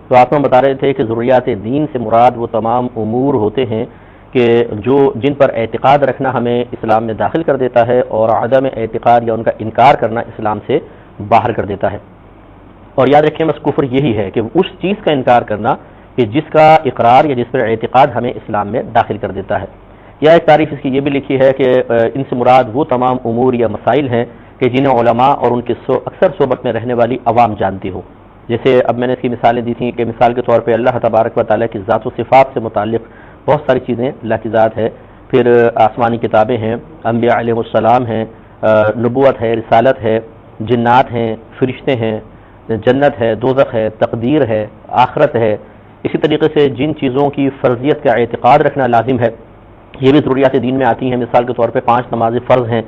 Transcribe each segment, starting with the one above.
تو آپ ہم بتا رہے تھے کہ ضروریات دین سے مراد وہ تمام امور ہوتے ہیں کہ جن پر اعتقاد رکھنا ہمیں اسلام میں داخل کر دیتا ہے اور عدم اعتقاد یا ان کا انکار کرنا اسلام سے باہر کر دیتا ہے۔ اور یاد رکھیں بس کفر یہی ہے کہ اس چیز کا انکار کرنا کہ جس کا اقرار یا جس پر اعتقاد ہمیں اسلام میں داخل کر دیتا ہے۔ یا ایک تعریف اس کی یہ بھی لکھی ہے کہ ان سے مراد وہ تمام امور یا مسائل ہیں کہ جنہیں علماء اور ان کی اکثر صحبت میں رہنے والی عوام جانتی ہو۔ جیسے اب میں نے اس کی مثالیں دی تھیں کہ مثال کے طور پہ اللہ تبارک و تعالیٰ کی ذات و صفات سے متعلق بہت ساری چیزیں اللہ کی ذات ہے، پھر آسمانی کتابیں ہیں، انبیاء علیہ السلام ہیں، نبوت ہے، رسالت ہے، جنات ہیں، فرشتے ہیں، جنت ہے، دوزخ ہے، تقدیر ہے، آخرت ہے۔ اسی طریقے سے جن چیزوں کی فرضیت کا اعتقاد رکھنا لازم ہے یہ بھی ضروریات دین میں آتی ہیں۔ مثال کے طور پہ 5 نمازیں فرض ہیں،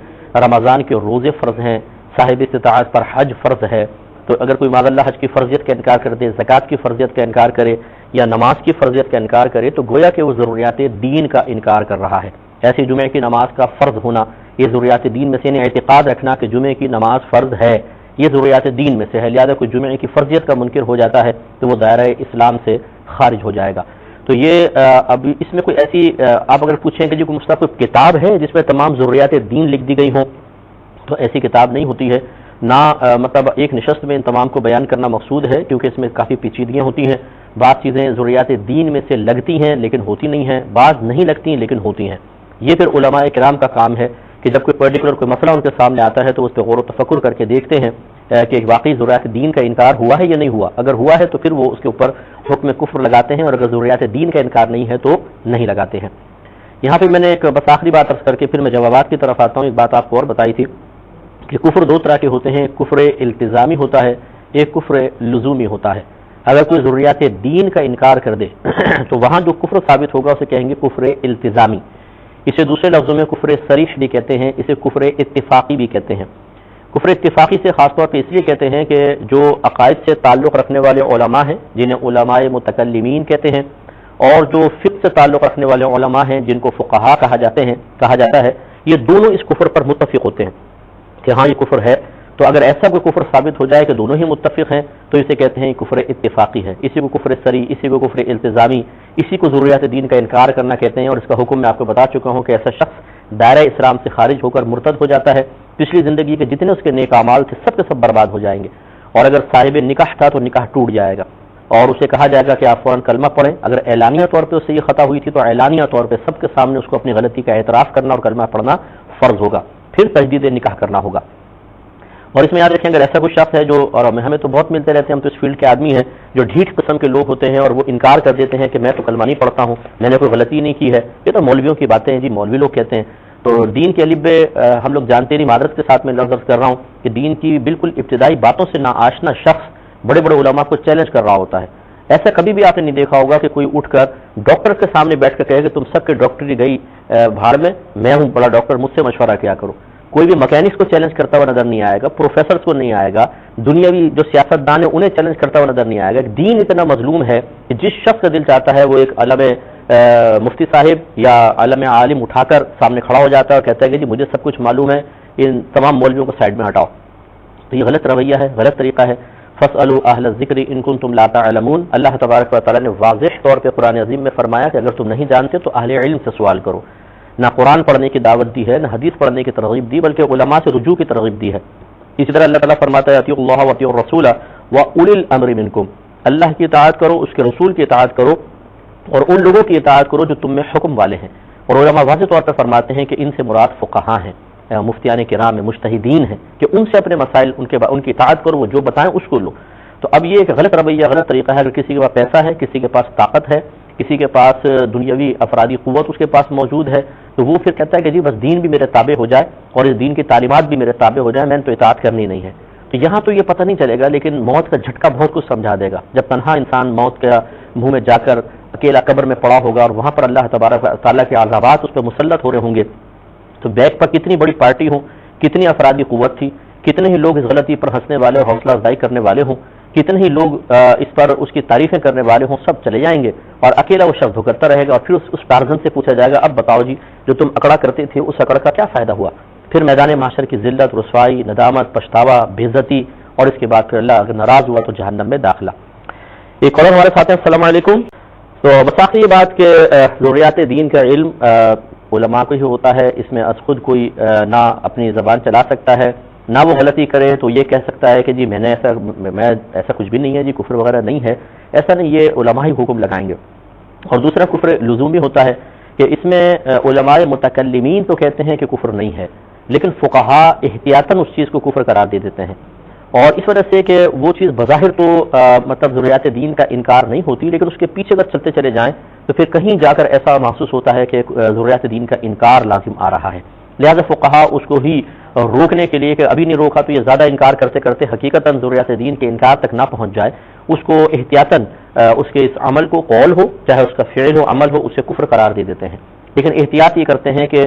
رمضان کے روزے فرض ہیں، صاحب استطاعت پر حج فرض ہے۔ تو اگر کوئی معاذ اللہ حج کی فرضیت کا انکار کر دے، زکوٰۃ کی فرضیت کا انکار کرے یا نماز کی فرضیت کا انکار کرے تو گویا کہ وہ ضروریات دین کا انکار کر رہا ہے۔ ایسی جمعے کی نماز کا فرض ہونا یہ ضروریات دین میں سے، یعنی اعتقاد رکھنا کہ جمعے کی نماز فرض ہے یہ ضروریات دین میں سے ہے، لہذا کوئی جمعے کی فرضیت کا منکر ہو جاتا ہے تو وہ دائرہ اسلام سے خارج ہو جائے گا۔ تو یہ اب اس میں کوئی ایسی آپ اگر پوچھیں کہ جی کوئی مستقل کتاب ہے جس میں تمام ضروریات دین لکھ دی گئی ہوں تو ایسی کتاب نہیں ہوتی ہے، نہ مطلب ایک نشست میں ان تمام کو بیان کرنا مقصود ہے کیونکہ اس میں کافی پیچیدگیاں ہوتی ہیں۔ بعض چیزیں ضروریات دین میں سے لگتی ہیں لیکن ہوتی نہیں ہیں، بعض نہیں لگتی ہیں لیکن ہوتی ہیں۔ یہ پھر علماء کرام کا کام ہے کہ جب کوئی پرٹیکولر کوئی مسئلہ ان کے سامنے آتا ہے تو اس پہ غور و تفکر کر کے دیکھتے ہیں کہ واقعی ضروریات دین کا انکار ہوا ہے یا نہیں ہوا۔ اگر ہوا ہے تو پھر وہ اس کے اوپر حکم کفر لگاتے ہیں، اور اگر ضروریات دین کا انکار نہیں ہے تو نہیں لگاتے ہیں۔ یہاں پہ میں نے ایک بس آخری بات عرض کر کے پھر میں جوابات کی طرف آتا ہوں۔ ایک بات آپ کو اور بتائی تھی کہ کفر 2 طرح کے ہوتے ہیں، کفر التزامی ہوتا ہے، ایک کفر لزومی ہوتا ہے۔ اگر کوئی ضروریات دین کا انکار کر دے تو وہاں جو کفر ثابت ہوگا اسے کہیں گے کفر التزامی۔ اسے دوسرے لفظوں میں کفر صریح بھی کہتے ہیں، اسے کفر اتفاقی بھی کہتے ہیں۔ کفر اتفاقی سے خاص طور پہ اس لیے کہتے ہیں کہ جو عقائد سے تعلق رکھنے والے علماء ہیں جنہیں علماء متکلمین کہتے ہیں، اور جو فقہ سے تعلق رکھنے والے علماء ہیں جن کو فقہاء کہا جاتا ہے، یہ دونوں اس کفر پر متفق ہوتے ہیں کہ ہاں یہ کفر ہے۔ تو اگر ایسا کوئی کفر ثابت ہو جائے کہ دونوں ہی متفق ہیں تو اسے کہتے ہیں کفر اتفاقی ہے۔ اسی کو کفر صریح، اسی کو کفر التزامی، اسی کو ضروریات دین کا انکار کرنا کہتے ہیں۔ اور اس کا حکم میں آپ کو بتا چکا ہوں کہ ایسا شخص دائرہ اسلام سے خارج ہو کر مرتد ہو جاتا ہے، پچھلی زندگی کے جتنے اس کے نیک اعمال تھے سب کے سب برباد ہو جائیں گے، اور اگر صاحب نکاح تھا تو نکاح ٹوٹ جائے گا، اور اسے کہا جائے گا کہ آپ فوراً کلمہ پڑھیں۔ اگر اعلانیہ طور پہ اس سے یہ خطا ہوئی تھی تو اعلانیہ طور پہ سب کے سامنے اس کو اپنی غلطی کا اعتراف کرنا اور کلمہ پڑھنا فرض ہوگا، پھر تجدید نکاح کرنا ہوگا۔ اور اس میں یاد رکھیں اگر ایسا کوئی شخص ہے جو، اور ہمیں تو بہت ملتے رہتے ہیں، ہم تو اس فیلڈ کے آدمی ہیں، جو ڈھیٹ قسم کے لوگ ہوتے ہیں اور وہ انکار کر دیتے ہیں کہ میں تو کلمہ نہیں پڑھتا ہوں، میں نے کوئی غلطی نہیں کی ہے، یہ تو مولویوں کی باتیں ہیں جی، مولوی لوگ کہتے ہیں۔ تو دین کے الفبے ہم لوگ جانتے نہیں، معذرت کے ساتھ میں لفظ کر رہا ہوں کہ دین کی بالکل ابتدائی باتوں سے ناآشنا شخص بڑے بڑے علماء کو چیلنج کر رہا ہوتا ہے۔ ایسا کبھی بھی آپ نے نہیں دیکھا ہوگا کہ کوئی اٹھ کر ڈاکٹر کے سامنے بیٹھ کر کہے کہ تم سب کے ڈاکٹری گئی بھاڑ میں ہوں بڑا ڈاکٹر، مجھ سے مشورہ کیا کرو۔ کوئی بھی مکینکس کو چیلنج کرتا ہوا نظر نہیں آئے گا، پروفیسرز کو نہیں آئے گا، دنیاوی جو سیاستدان ہیں انہیں چیلنج کرتا ہوا نظر نہیں آئے گا۔ دین اتنا مظلوم ہے کہ جس شخص کا دل چاہتا ہے وہ ایک علم مفتی صاحب یا علم عالم اٹھا کر سامنے کھڑا ہو جاتا ہے اور کہتا ہے کہ جی مجھے سب کچھ معلوم ہے، ان تمام مولویوں کو سائڈ میں ہٹاؤ۔ تو یہ غلط رویہ ہے، غلط طریقہ ہے۔ فاسألوا اہل الذکر ان کنتم لا تعلمون، اللہ تبارک و تعالیٰ نے واضح طور پہ قرآن عظیم میں فرمایا کہ اگر تم نہیں جانتے تو اہل علم سے سوال کرو۔ نہ قرآن پڑھنے کی دعوت دی ہے، نہ حدیث پڑھنے کی ترغیب دی، بلکہ علماء سے رجوع کی ترغیب دی ہے۔ اسی طرح اللہ تعالیٰ فرماتا ہے اطیعوا اللہ واطیعوا الرسول واولی الامر منکم، اللہ کی اطاعت کرو، اس کے رسول کی اطاعت کرو، اور ان لوگوں کی اطاعت کرو جو تم میں حکم والے ہیں۔ اور علماء واضح طور پر فرماتے ہیں کہ ان سے مراد فقہاء ہیں، مفتیان کرام ہیں، مجتہدین ہیں، کہ ان سے اپنے مسائل ان کی اطاعت کرو، وہ جو بتائیں اس کو لو۔ تو اب یہ ایک غلط رویہ، غلط طریقہ ہے۔ اگر کسی کے پاس پیسہ ہے، کسی کے پاس طاقت ہے، کسی کے پاس دنیاوی افرادی قوت اس کے پاس موجود ہے، تو وہ پھر کہتا ہے کہ جی بس دین بھی میرے تابع ہو جائے اور اس دین کی تعلیمات بھی میرے تابع ہو جائے، میں نے تو اطاعت کرنی نہیں ہے۔ تو یہاں تو یہ پتہ نہیں چلے گا، لیکن موت کا جھٹکا بہت کچھ سمجھا دے گا جب تنہا انسان موت کے منہ میں جا کر اکیلا قبر میں پڑا ہوگا اور وہاں پر اللہ تبارک تعالیٰ کے عذابات اس پہ مسلط ہو رہے ہوں گے۔ تو بیک پر کتنی بڑی پارٹی ہوں، کتنی افرادی قوت تھی، کتنے ہی لوگ اس غلطی پر ہنسنے والے اور حوصلہ افزائی کرنے والے ہوں، کتنے ہی لوگ اس پر اس کی تعریفیں کرنے والے ہوں، سب چلے جائیں گے اور اکیلا وہ شخص بھگتتا رہے گا۔ اور پھر اس ٹارزن سے پوچھا جائے گا اب بتاؤ جی جو تم اکڑا کرتے تھے اس اکڑ کا کیا فائدہ ہوا؟ پھر میدان محشر کی ذلت، رسوائی، ندامت، پچھتاوا، بے عزتی، اور اس کے بعد پھر اللہ اگر ناراض ہوا تو جہنم میں داخلہ۔ ایک اور ہمارے ساتھ ہیں، السلام علیکم۔ تو بس آخر یہ بات کہ ضروریات دین کا علم علماء کو ہی ہوتا ہے، اس میں از خود کوئی نہ اپنی زبان چلا سکتا ہے، نہ وہ غلطی کرے تو یہ کہہ سکتا ہے کہ جی میں ایسا کچھ بھی نہیں ہے، جی کفر وغیرہ نہیں ہے، ایسا نہیں، یہ علماء ہی حکم لگائیں گے۔ اور دوسرا کفر لزومی ہوتا ہے کہ اس میں علماء متکلمین تو کہتے ہیں کہ کفر نہیں ہے، لیکن فقہا احتیاطاً اس چیز کو کفر قرار دے دیتے ہیں، اور اس وجہ سے کہ وہ چیز بظاہر تو مطلب ضروریات دین کا انکار نہیں ہوتی، لیکن اس کے پیچھے اگر چلتے چلے جائیں تو پھر کہیں جا کر ایسا محسوس ہوتا ہے کہ ضروریات دین کا انکار لازم آ رہا ہے۔ لہذا فقہا اس کو ہی روکنے کے لیے کہ ابھی نہیں روکا تو یہ زیادہ انکار کرتے کرتے حقیقتاً ضروریات دین کے انکار تک نہ پہنچ جائے، اس کو احتیاطاً اس کے اس عمل کو، قول ہو چاہے اس کا فعل ہو، عمل ہو، اسے کفر قرار دے دیتے ہیں۔ لیکن احتیاط یہ کرتے ہیں کہ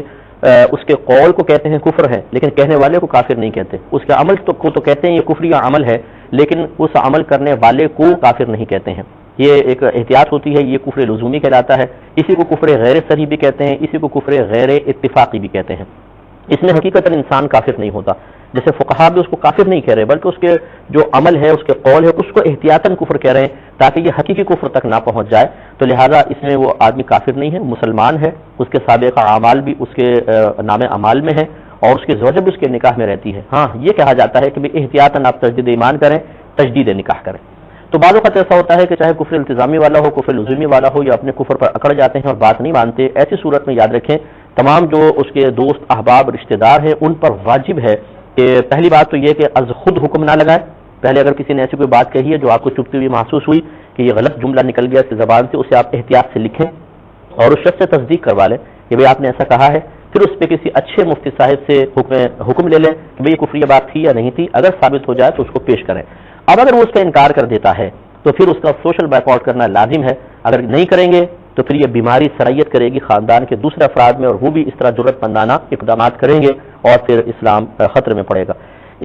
اس کے قول کو کہتے ہیں کفر ہے، لیکن کہنے والے کو کافر نہیں کہتے، اس کے عمل کو تو کہتے ہیں یہ کفری عمل ہے، لیکن اس عمل کرنے والے کو کافر نہیں کہتے ہیں۔ یہ ایک احتیاط ہوتی ہے، یہ کفر لزومی کہلاتا ہے۔ اسی کو کفر غیر صریح بھی کہتے ہیں، اسی کو کفر غیر اتفاقی بھی کہتے ہیں۔ اس میں حقیقتاً انسان کافر نہیں ہوتا، جیسے فقہا بھی اس کو کافر نہیں کہہ رہے، بلکہ اس کے جو عمل ہے، اس کے قول ہے، اس کو احتیاطاً کفر کہہ رہے ہیں تاکہ یہ حقیقی کفر تک نہ پہنچ جائے۔ تو لہٰذا اس میں وہ آدمی کافر نہیں ہے، مسلمان ہے، اس کے سابقہ اعمال بھی اس کے نام اعمال میں ہے، اور اس کی زوجہ بھی اس کے نکاح میں رہتی ہے۔ ہاں یہ کہا جاتا ہے کہ احتیاطاً آپ تجدید ایمان کریں، تجدید نکاح کریں۔ تو بعض اوقات ایسا ہوتا ہے کہ چاہے کفر التزامی والا ہو، کفر لزومی والا ہو، یا اپنے کفر پر اکڑ جاتے ہیں اور بات نہیں مانتے، ایسی صورت میں یاد رکھیں تمام جو اس کے دوست احباب رشتہ دار ہیں ان پر واجب ہے کہ پہلی بات تو یہ کہ از خود حکم نہ لگائے۔ پہلے اگر کسی نے ایسی کوئی بات کہی ہے جو آپ کو چبھتی ہوئی محسوس ہوئی کہ یہ غلط جملہ نکل گیا اس کی زبان سے، اسے آپ احتیاط سے لکھیں اور اس شخص سے تصدیق کروا لیں کہ بھئی آپ نے ایسا کہا ہے، پھر اس پہ کسی اچھے مفتی صاحب سے حکم لے لیں کہ بھئی یہ کفریہ بات تھی یا نہیں تھی، اگر ثابت ہو جائے تو اس کو پیش کریں۔ اب اگر وہ اس کا انکار کر دیتا ہے تو پھر اس کا سوشل بائیک آؤٹ کرنا لازم ہے، اگر نہیں کریں گے تو پھر یہ بیماری سرایت کرے گی خاندان کے دوسرے افراد میں، اور وہ بھی اس طرح جرأت مندانہ اقدامات کریں گے اور پھر اسلام خطرے میں پڑے گا۔